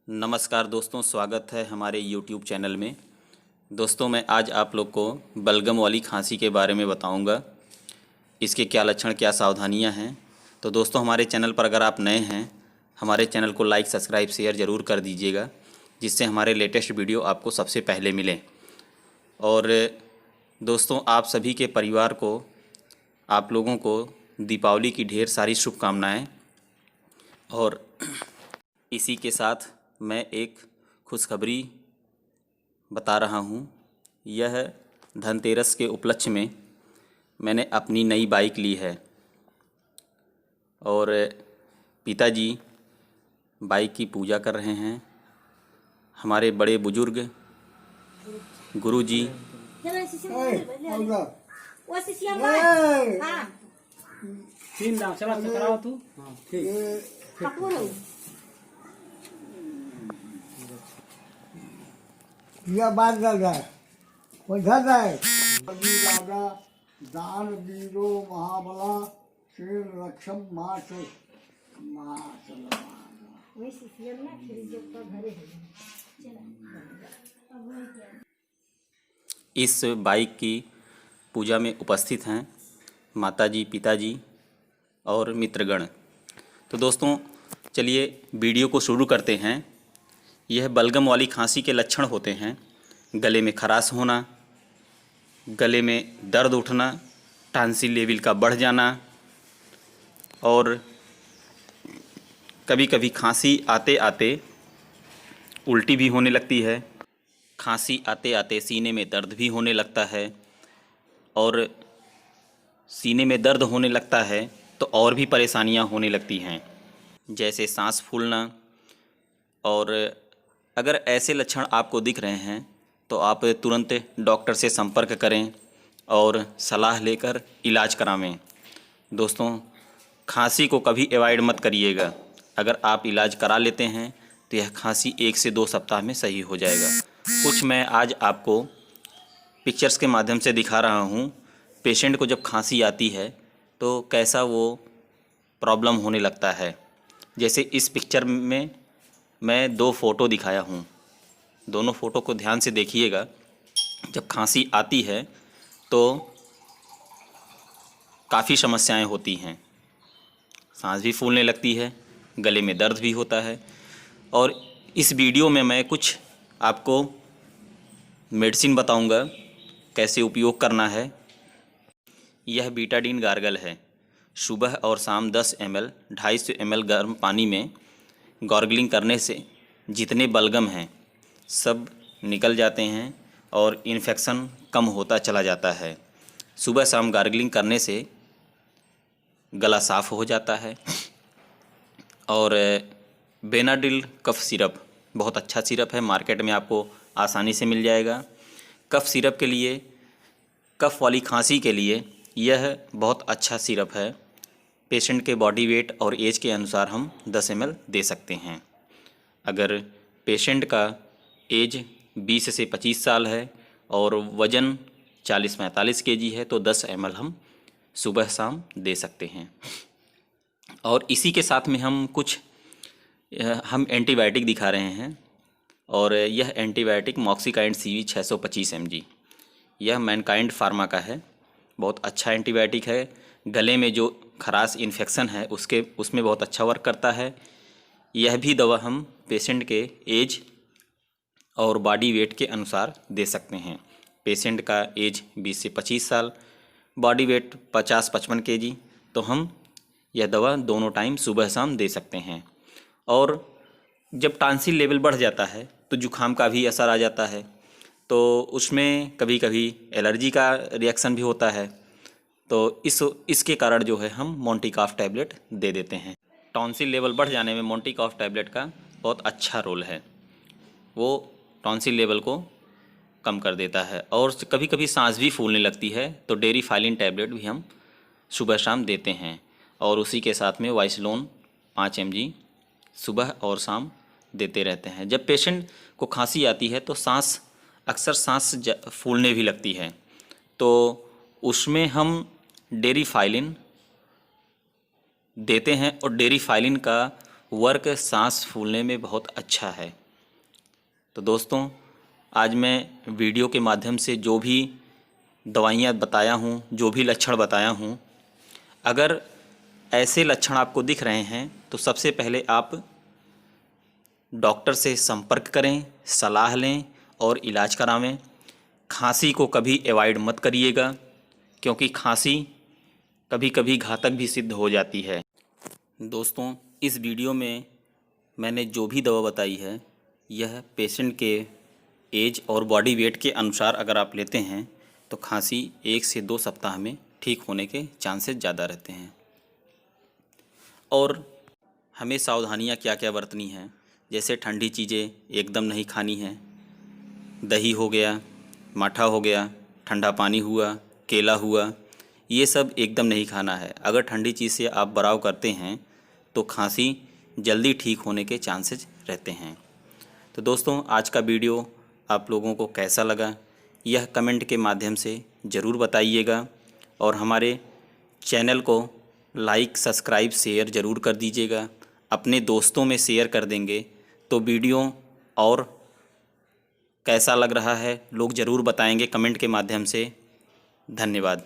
नमस्कार दोस्तों, स्वागत है हमारे YouTube चैनल में। दोस्तों, मैं आज आप लोग को बलगम वाली खांसी के बारे में बताऊंगा। इसके क्या लक्षण, क्या सावधानियां हैं। तो दोस्तों, हमारे चैनल पर अगर आप नए हैं, हमारे चैनल को लाइक, सब्सक्राइब, शेयर ज़रूर कर दीजिएगा, जिससे हमारे लेटेस्ट वीडियो आपको सबसे पहले मिले। और दोस्तों, आप सभी के परिवार को, आप लोगों को दीपावली की ढेर सारी शुभकामनाएँ। और इसी के साथ मैं एक खुशखबरी बता रहा हूँ। यह धनतेरस के उपलक्ष्य में मैंने अपनी नई बाइक ली है और पिताजी बाइक की पूजा कर रहे हैं। हमारे बड़े बुजुर्ग गुरुजी यह बात कर रहा है वो धर है राजा दान वीरो महाबला श्री रक्षम मास इस बाइक की पूजा में उपस्थित हैं माताजी, पिताजी और मित्रगण। तो दोस्तों, चलिए वीडियो को शुरू करते हैं। यह बलगम वाली खांसी के लक्षण होते हैं: गले में खराश होना, गले में दर्द उठना, टॉन्सिल लेवल का बढ़ जाना, और कभी कभी खांसी आते आते उल्टी भी होने लगती है। खांसी आते आते सीने में दर्द भी होने लगता है, और सीने में दर्द होने लगता है तो और भी परेशानियां होने लगती हैं, जैसे सांस फूलना। और अगर ऐसे लक्षण आपको दिख रहे हैं तो आप तुरंत डॉक्टर से संपर्क करें और सलाह लेकर इलाज करावें। दोस्तों, खांसी को कभी अवॉइड मत करिएगा। अगर आप इलाज करा लेते हैं तो यह खांसी 1 से 2 सप्ताह में सही हो जाएगा। कुछ मैं आज आपको पिक्चर्स के माध्यम से दिखा रहा हूँ। पेशेंट को जब खांसी आती है तो कैसा वो प्रॉब्लम होने लगता है। जैसे इस पिक्चर में मैं 2 फ़ोटो दिखाया हूँ, दोनों फ़ोटो को ध्यान से देखिएगा। जब खांसी आती है तो काफ़ी समस्याएं होती हैं। सांस भी फूलने लगती है, गले में दर्द भी होता है। और इस वीडियो में मैं कुछ आपको मेडिसिन बताऊंगा, कैसे उपयोग करना है। यह बीटाडीन गार्गल है। सुबह और शाम 10 ml 250 ml गर्म पानी में गार्गलिंग करने से जितने बलगम हैं सब निकल जाते हैं और इन्फेक्शन कम होता चला जाता है। सुबह शाम गार्गलिंग करने से गला साफ़ हो जाता है। और बेनाडिल कफ सिरप बहुत अच्छा सिरप है, मार्केट में आपको आसानी से मिल जाएगा। कफ सिरप के लिए, कफ वाली खांसी के लिए यह बहुत अच्छा सिरप है। पेशेंट के बॉडी वेट और एज के अनुसार हम 10 ml दे सकते हैं। अगर पेशेंट का एज 20 से 25 साल है और वज़न 40-45 kg है तो 10 ml हम सुबह शाम दे सकते हैं। और इसी के साथ में हम एंटीबायोटिक दिखा रहे हैं। और यह एंटीबायोटिक मॉक्सिकाइंड CV 625 mg, यह मैनकाइंड फार्मा का है। बहुत अच्छा एंटीबायोटिक है। गले में जो खराश इन्फेक्शन है उसमें बहुत अच्छा वर्क करता है। यह भी दवा हम पेशेंट के एज और बॉडी वेट के अनुसार दे सकते हैं। पेशेंट का एज 20 से 25 साल, बॉडी वेट 50-55 kg, तो हम यह दवा दोनों टाइम सुबह शाम दे सकते हैं। और जब टॉन्सिल लेवल बढ़ जाता है तो जुखाम का भी असर आ जाता है, तो उसमें कभी कभी एलर्जी का रिएक्शन भी होता है। तो इसके कारण जो है हम मोंटीकॉफ टैबलेट दे देते हैं। टॉन्सिल लेवल बढ़ जाने में मोंटीकॉफ टैबलेट का बहुत अच्छा रोल है। वो टॉन्सिल लेवल को कम कर देता है। और कभी कभी सांस भी फूलने लगती है तो डेरीफाइलिन टैबलेट भी हम सुबह शाम देते हैं। और उसी के साथ में वाइसलोन 5 mg सुबह और शाम देते रहते हैं। जब पेशेंट को खांसी आती है तो अक्सर सांस फूलने भी लगती है, तो उसमें हम डेरीफाइलिन देते हैं। और डेरीफाइलिन का वर्क सांस फूलने में बहुत अच्छा है। तो दोस्तों, आज मैं वीडियो के माध्यम से जो भी दवाइयाँ बताया हूँ, जो भी लक्षण बताया हूँ, अगर ऐसे लक्षण आपको दिख रहे हैं तो सबसे पहले आप डॉक्टर से संपर्क करें, सलाह लें और इलाज करावें। खांसी को कभी अवॉइड मत करिएगा, क्योंकि खांसी कभी कभी घातक भी सिद्ध हो जाती है। दोस्तों, इस वीडियो में मैंने जो भी दवा बताई है, यह पेशेंट के एज और बॉडी वेट के अनुसार अगर आप लेते हैं तो खांसी 1 से 2 सप्ताह में ठीक होने के चांसेस ज़्यादा रहते हैं। और हमें सावधानियां क्या क्या बरतनी हैं, जैसे ठंडी चीज़ें एकदम नहीं खानी है। दही हो गया, माठा हो गया, ठंडा पानी हुआ, केला हुआ, ये सब एकदम नहीं खाना है। अगर ठंडी चीज़ से आप बराव करते हैं तो खांसी जल्दी ठीक होने के चांसेस रहते हैं। तो दोस्तों, आज का वीडियो आप लोगों को कैसा लगा, यह कमेंट के माध्यम से ज़रूर बताइएगा। और हमारे चैनल को लाइक, सब्सक्राइब, शेयर ज़रूर कर दीजिएगा। अपने दोस्तों में शेयर कर देंगे तो वीडियो और कैसा लग रहा है लोग ज़रूर बताएंगे कमेंट के माध्यम से। धन्यवाद।